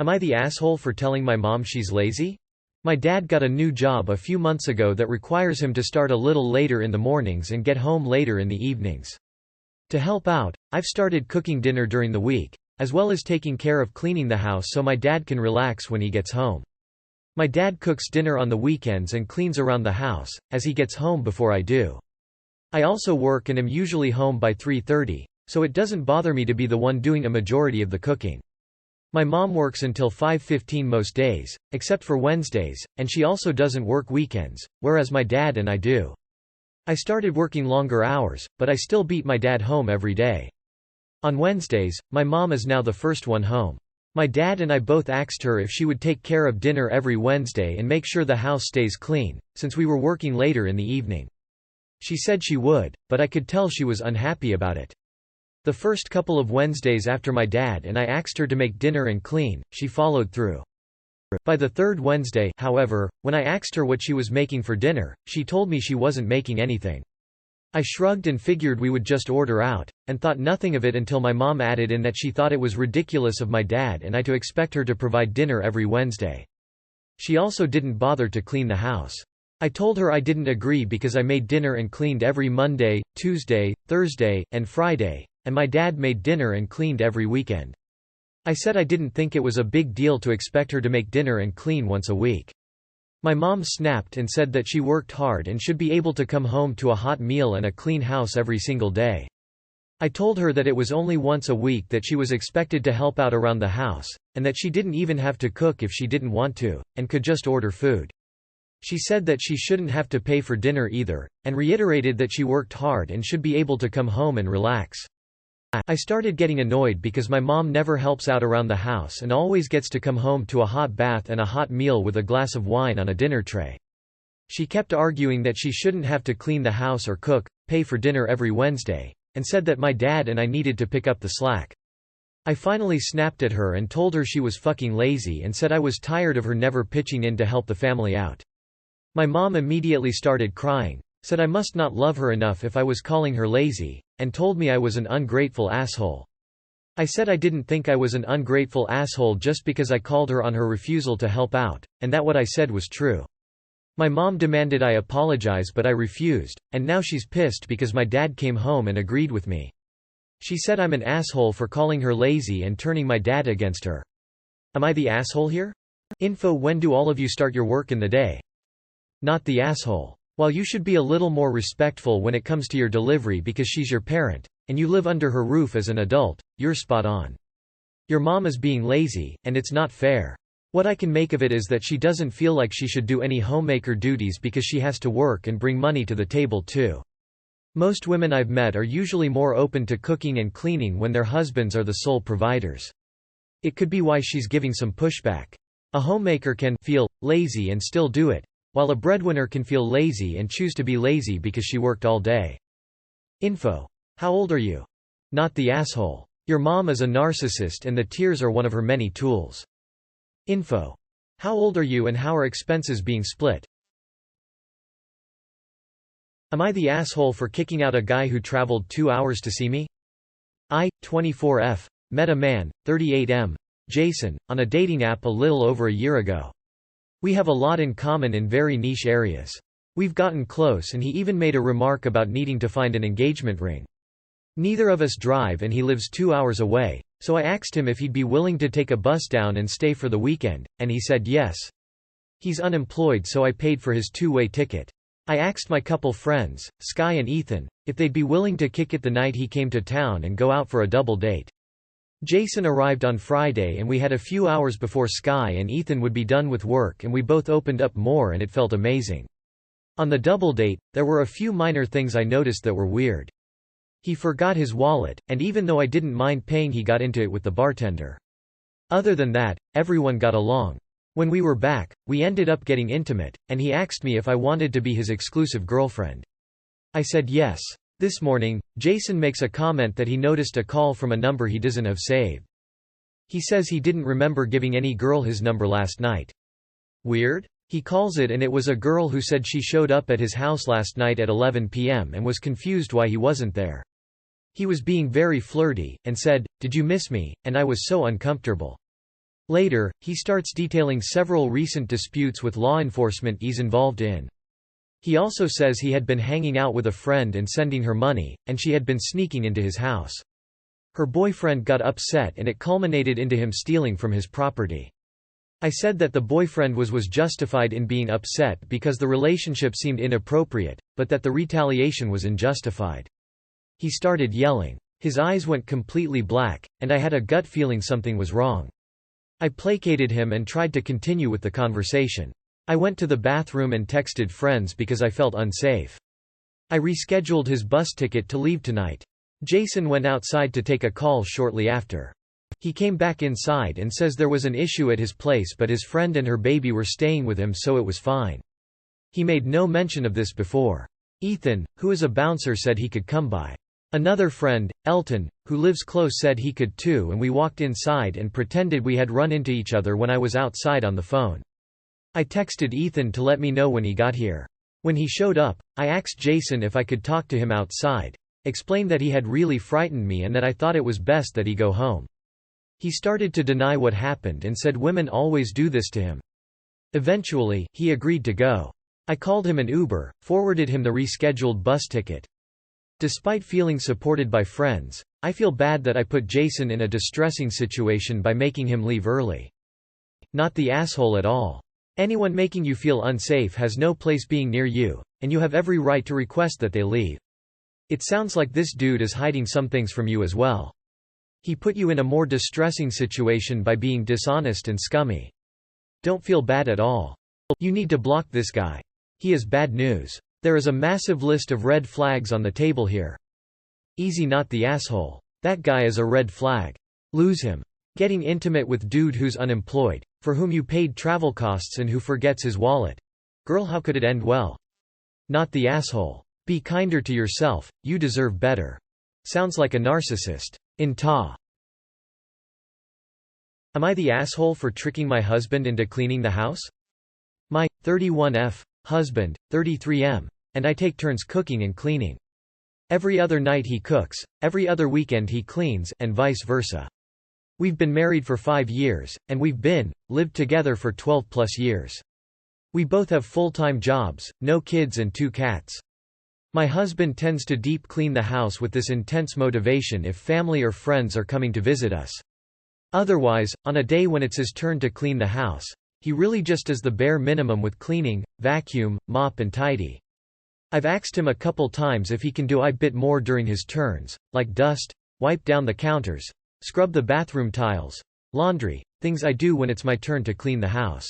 Am I the asshole for telling my mom she's lazy? My dad got a new job a few months ago that requires him to start a little later in the mornings and get home later in the evenings. To help out, I've started cooking dinner during the week, as well as taking care of cleaning the house so my dad can relax when he gets home. My dad cooks dinner on the weekends and cleans around the house, as he gets home before I do. I also work and am usually home by 3:30, so it doesn't bother me to be the one doing a majority of the cooking. My mom works until 5:15 most days, except for Wednesdays, and she also doesn't work weekends, whereas my dad and I do. I started working longer hours, but I still beat my dad home every day. On Wednesdays, my mom is now the first one home. My dad and I both asked her if she would take care of dinner every Wednesday and make sure the house stays clean, since we were working later in the evening. She said she would, but I could tell she was unhappy about it. The first couple of Wednesdays after my dad and I asked her to make dinner and clean, she followed through. By the third Wednesday, however, when I asked her what she was making for dinner, she told me she wasn't making anything. I shrugged and figured we would just order out, and thought nothing of it until my mom added in that she thought it was ridiculous of my dad and I to expect her to provide dinner every Wednesday. She also didn't bother to clean the house. I told her I didn't agree because I made dinner and cleaned every Monday, Tuesday, Thursday, and Friday, and my dad made dinner and cleaned every weekend. I said I didn't think it was a big deal to expect her to make dinner and clean once a week. My mom snapped and said that she worked hard and should be able to come home to a hot meal and a clean house every single day. I told her that it was only once a week that she was expected to help out around the house, and that she didn't even have to cook if she didn't want to, and could just order food. She said that she shouldn't have to pay for dinner either, and reiterated that she worked hard and should be able to come home and relax. I started getting annoyed because my mom never helps out around the house and always gets to come home to a hot bath and a hot meal with a glass of wine on a dinner tray. She kept arguing that she shouldn't have to clean the house or cook, pay for dinner every Wednesday, and said that my dad and I needed to pick up the slack. I finally snapped at her and told her she was fucking lazy and said I was tired of her never pitching in to help the family out. My mom immediately started crying, said I must not love her enough if I was calling her lazy, and told me I was an ungrateful asshole. I said I didn't think I was an ungrateful asshole just because I called her on her refusal to help out, and that what I said was true. My mom demanded I apologize but I refused, and now she's pissed because my dad came home and agreed with me. She said I'm an asshole for calling her lazy and turning my dad against her. Am I the asshole here? Info: when do all of you start your work in the day? Not the asshole. While you should be a little more respectful when it comes to your delivery because she's your parent, and you live under her roof as an adult, you're spot on. Your mom is being lazy, and it's not fair. What I can make of it is that she doesn't feel like she should do any homemaker duties because she has to work and bring money to the table too. Most women I've met are usually more open to cooking and cleaning when their husbands are the sole providers. It could be why she's giving some pushback. A homemaker can feel lazy and still do it, while a breadwinner can feel lazy and choose to be lazy because she worked all day. Info: how old are you? Not the asshole. Your mom is a narcissist and the tears are one of her many tools. Info: how old are you and how are expenses being split? Am I the asshole for kicking out a guy who traveled 2 hours to see me? I, 24F, met a man, 38M, Jason, on a dating app a little over a year ago. We have a lot in common in very niche areas. We've gotten close and he even made a remark about needing to find an engagement ring. Neither of us drive and he lives 2 hours away, so I asked him if he'd be willing to take a bus down and stay for the weekend, and he said yes. He's unemployed so I paid for his two-way ticket. I asked my couple friends, Sky and Ethan, if they'd be willing to kick it the night he came to town and go out for a double date. Jason arrived on Friday and we had a few hours before Sky and Ethan would be done with work and we both opened up more and it felt amazing. On the double date, there were a few minor things I noticed that were weird. He forgot his wallet, and even though I didn't mind paying he got into it with the bartender. Other than that, everyone got along. When we were back, we ended up getting intimate, and he asked me if I wanted to be his exclusive girlfriend. I said yes. This morning, Jason makes a comment that he noticed a call from a number he doesn't have saved. He says he didn't remember giving any girl his number last night. Weird? He calls it and it was a girl who said she showed up at his house last night at 11 p.m. and was confused why he wasn't there. He was being very flirty, and said, "Did you miss me?" and I was so uncomfortable. Later, he starts detailing several recent disputes with law enforcement he's involved in. He also says he had been hanging out with a friend and sending her money, and she had been sneaking into his house. Her boyfriend got upset and it culminated into him stealing from his property. I said that the boyfriend was justified in being upset because the relationship seemed inappropriate, but that the retaliation was unjustified. He started yelling. His eyes went completely black, and I had a gut feeling something was wrong. I placated him and tried to continue with the conversation. I went to the bathroom and texted friends because I felt unsafe. I rescheduled his bus ticket to leave tonight. Jason went outside to take a call shortly after. He came back inside and says there was an issue at his place but his friend and her baby were staying with him so it was fine. He made no mention of this before. Ethan, who is a bouncer, said he could come by. Another friend, Elton, who lives close, said he could too, and we walked inside and pretended we had run into each other when I was outside on the phone. I texted Ethan to let me know when he got here. When he showed up, I asked Jason if I could talk to him outside, explained that he had really frightened me and that I thought it was best that he go home. He started to deny what happened and said women always do this to him. Eventually, he agreed to go. I called him an Uber, forwarded him the rescheduled bus ticket. Despite feeling supported by friends, I feel bad that I put Jason in a distressing situation by making him leave early. Not the asshole at all. Anyone making you feel unsafe has no place being near you, and you have every right to request that they leave. It sounds like this dude is hiding some things from you as well. He put you in a more distressing situation by being dishonest and scummy. Don't feel bad at all. You need to block this guy. He is bad news. There is a massive list of red flags on the table here. Easy, not the asshole. That guy is a red flag. Lose him. Getting intimate with dude who's unemployed, for whom you paid travel costs and who forgets his wallet. Girl, how could it end well? Not the asshole. Be kinder to yourself, you deserve better. Sounds like a narcissist. In Ta. Am I the asshole for tricking my husband into cleaning the house? My 31F husband, 33M, and I take turns cooking and cleaning. Every other night he cooks, every other weekend he cleans, and vice versa. We've been married for 5 years, and we've lived together for 12+ years. We both have full-time jobs, no kids and 2 cats. My husband tends to deep clean the house with this intense motivation if family or friends are coming to visit us. Otherwise, on a day when it's his turn to clean the house, he really just does the bare minimum with cleaning, vacuum, mop and tidy. I've asked him a couple times if he can do a bit more during his turns, like dust, wipe down the counters, scrub the bathroom tiles, laundry, things I do when it's my turn to clean the house.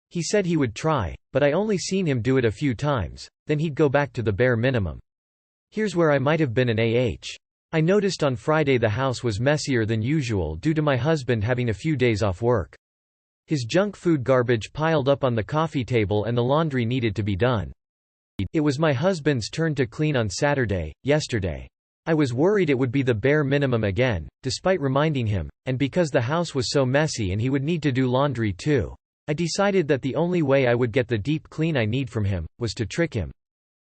He said he would try, but I only seen him do it a few times, then he'd go back to the bare minimum. Here's where I might have been an I noticed on Friday the house was messier than usual due to my husband having a few days off work. His junk food garbage piled up on the coffee table and the laundry needed to be done. It was my husband's turn to clean on Saturday, yesterday. I was worried it would be the bare minimum again, despite reminding him, and because the house was so messy and he would need to do laundry too. I decided that the only way I would get the deep clean I need from him, was to trick him.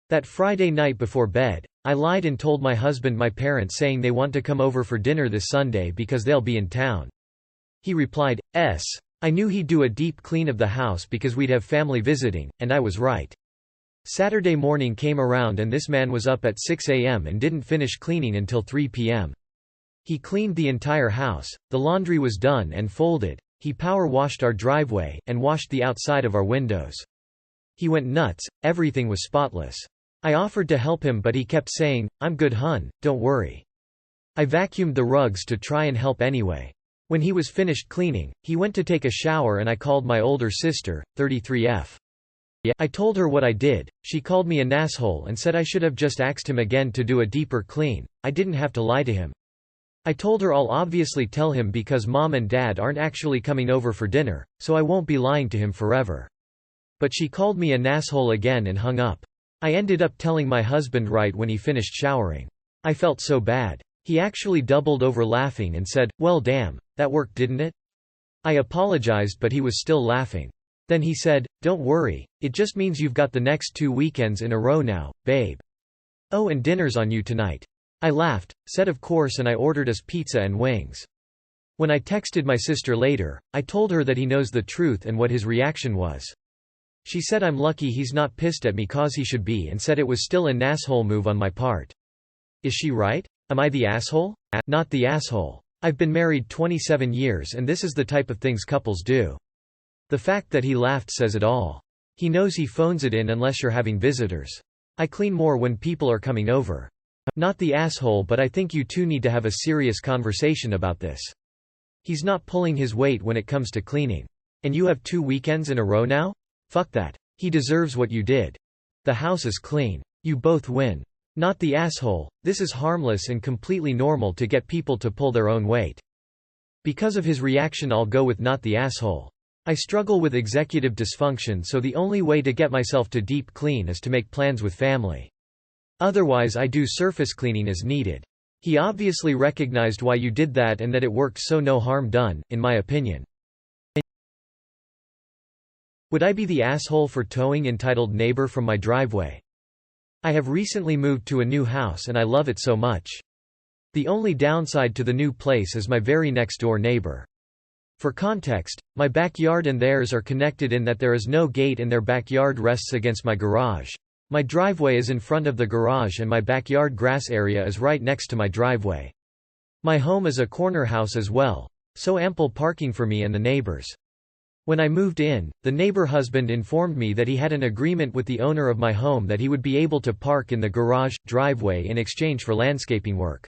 That Friday night before bed, I lied and told my husband my parents saying they want to come over for dinner this Sunday because they'll be in town. He replied, "S. I knew he'd do a deep clean of the house because we'd have family visiting, and I was right." Saturday morning came around and this man was up at 6 a.m. and didn't finish cleaning until 3 p.m. He cleaned the entire house, the laundry was done and folded, he power washed our driveway, and washed the outside of our windows. He went nuts, everything was spotless. I offered to help him but he kept saying, "I'm good hun, don't worry." I vacuumed the rugs to try and help anyway. When he was finished cleaning, he went to take a shower and I called my older sister, 33F. I told her what I did, she called me an asshole and said I should have just asked him again to do a deeper clean, I didn't have to lie to him. I told her I'll obviously tell him because mom and dad aren't actually coming over for dinner, so I won't be lying to him forever. But she called me an asshole again and hung up. I ended up telling my husband right when he finished showering. I felt so bad. He actually doubled over laughing and said, "Well damn, that worked didn't it?" I apologized but he was still laughing. Then he said, "Don't worry, it just means you've got the next 2 weekends in a row now, babe. Oh, and dinner's on you tonight." I laughed, said of course, and I ordered us pizza and wings. When I texted my sister later, I told her that he knows the truth and what his reaction was. She said I'm lucky he's not pissed at me cause he should be, and said it was still an asshole move on my part. Is she right? Am I the asshole? Not the asshole. I've been married 27 years and this is the type of things couples do. The fact that he laughed says it all. He knows he phones it in unless you're having visitors. I clean more when people are coming over. Not the asshole, but I think you two need to have a serious conversation about this. He's not pulling his weight when it comes to cleaning. And you have 2 weekends in a row now? Fuck that. He deserves what you did. The house is clean. You both win. Not the asshole. This is harmless and completely normal to get people to pull their own weight. Because of his reaction, I'll go with not the asshole. I struggle with executive dysfunction, so the only way to get myself to deep clean is to make plans with family. Otherwise I do surface cleaning as needed. He obviously recognized why you did that and that it worked, so no harm done, in my opinion. Would I be the asshole for towing entitled neighbor from my driveway? I have recently moved to a new house and I love it so much. The only downside to the new place is my very next door neighbor. For context, my backyard and theirs are connected in that there is no gate and their backyard rests against my garage. My driveway is in front of the garage and my backyard grass area is right next to my driveway. My home is a corner house as well, so ample parking for me and the neighbors. When I moved in, the neighbor husband informed me that he had an agreement with the owner of my home that he would be able to park in the garage, driveway in exchange for landscaping work.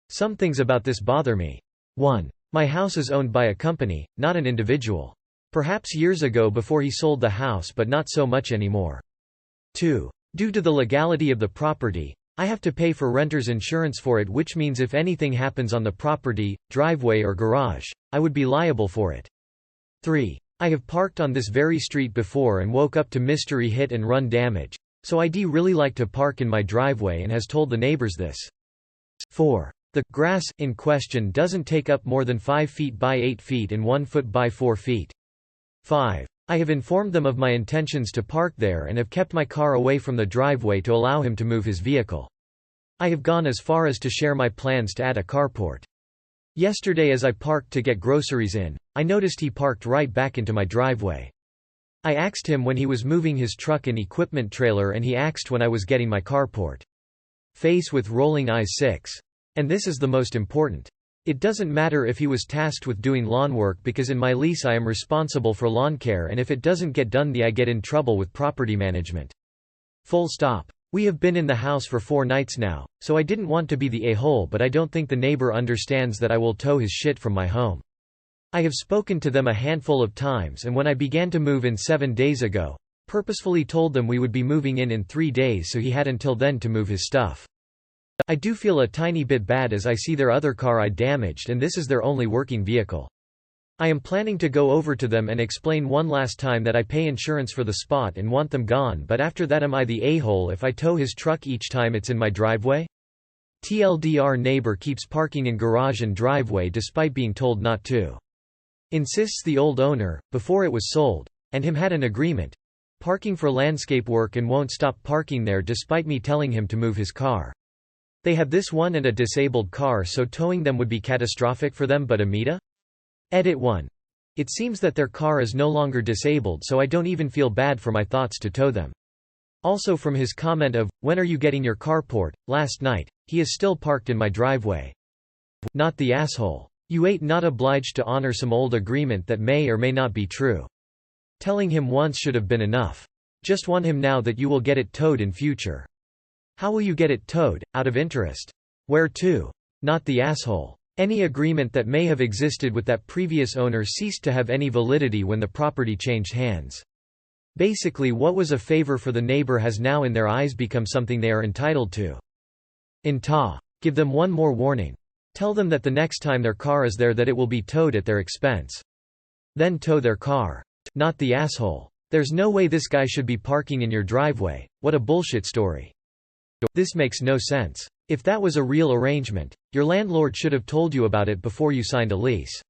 Some things about this bother me. 1. My house is owned by a company, not an individual. Perhaps years ago before he sold the house, but not so much anymore. 2. Due to the legality of the property, I have to pay for renter's insurance for it, which means if anything happens on the property, driveway or garage, I would be liable for it. 3. I have parked on this very street before and woke up to mystery hit and run damage, so I'd really like to park in my driveway and has told the neighbors this. 4. The grass in question doesn't take up more than 5 feet by 8 feet and 1 foot by 4 feet. 5. I have informed them of my intentions to park there and have kept my car away from the driveway to allow him to move his vehicle. I have gone as far as to share my plans to add a carport. Yesterday as I parked to get groceries in, I noticed he parked right back into my driveway. I asked him when he was moving his truck and equipment trailer and he asked when I was getting my carport. Face with rolling eyes 6. And this is the most important. It doesn't matter if he was tasked with doing lawn work because in my lease I am responsible for lawn care, and if it doesn't get done I get in trouble with property management. Full stop. We have been in the house for 4 nights now, so I didn't want to be the a-hole, but I don't think the neighbor understands that I will tow his shit from my home. I have spoken to them a handful of times, and when I began to move in 7 days ago, purposefully told them we would be moving in 3 days, so he had until then to move his stuff. I do feel a tiny bit bad as I see their other car I damaged and this is their only working vehicle. I am planning to go over to them and explain one last time that I pay insurance for the spot and want them gone, but after that am I the a-hole if I tow his truck each time it's in my driveway? TLDR neighbor keeps parking in garage and driveway despite being told not to. Insists the old owner, before it was sold, and him had an agreement. Parking for landscape work and won't stop parking there despite me telling him to move his car. They have this one and a disabled car, so towing them would be catastrophic for them, but AITA? Edit 1. It seems that their car is no longer disabled, so I don't even feel bad for my thoughts to tow them. Also from his comment of, when are you getting your carport, last night, he is still parked in my driveway. Not the asshole. You ain't not obliged to honor some old agreement that may or may not be true. Telling him once should have been enough. Just warn him now that you will get it towed in future. How will you get it towed? Out of interest. Where to? Not the asshole. Any agreement that may have existed with that previous owner ceased to have any validity when the property changed hands. Basically, what was a favor for the neighbor has now in their eyes become something they are entitled to. INTA. Give them one more warning. Tell them that the next time their car is there that it will be towed at their expense. Then tow their car. Not the asshole. There's no way this guy should be parking in your driveway. What a bullshit story. This makes no sense. If that was a real arrangement, your landlord should have told you about it before you signed a lease.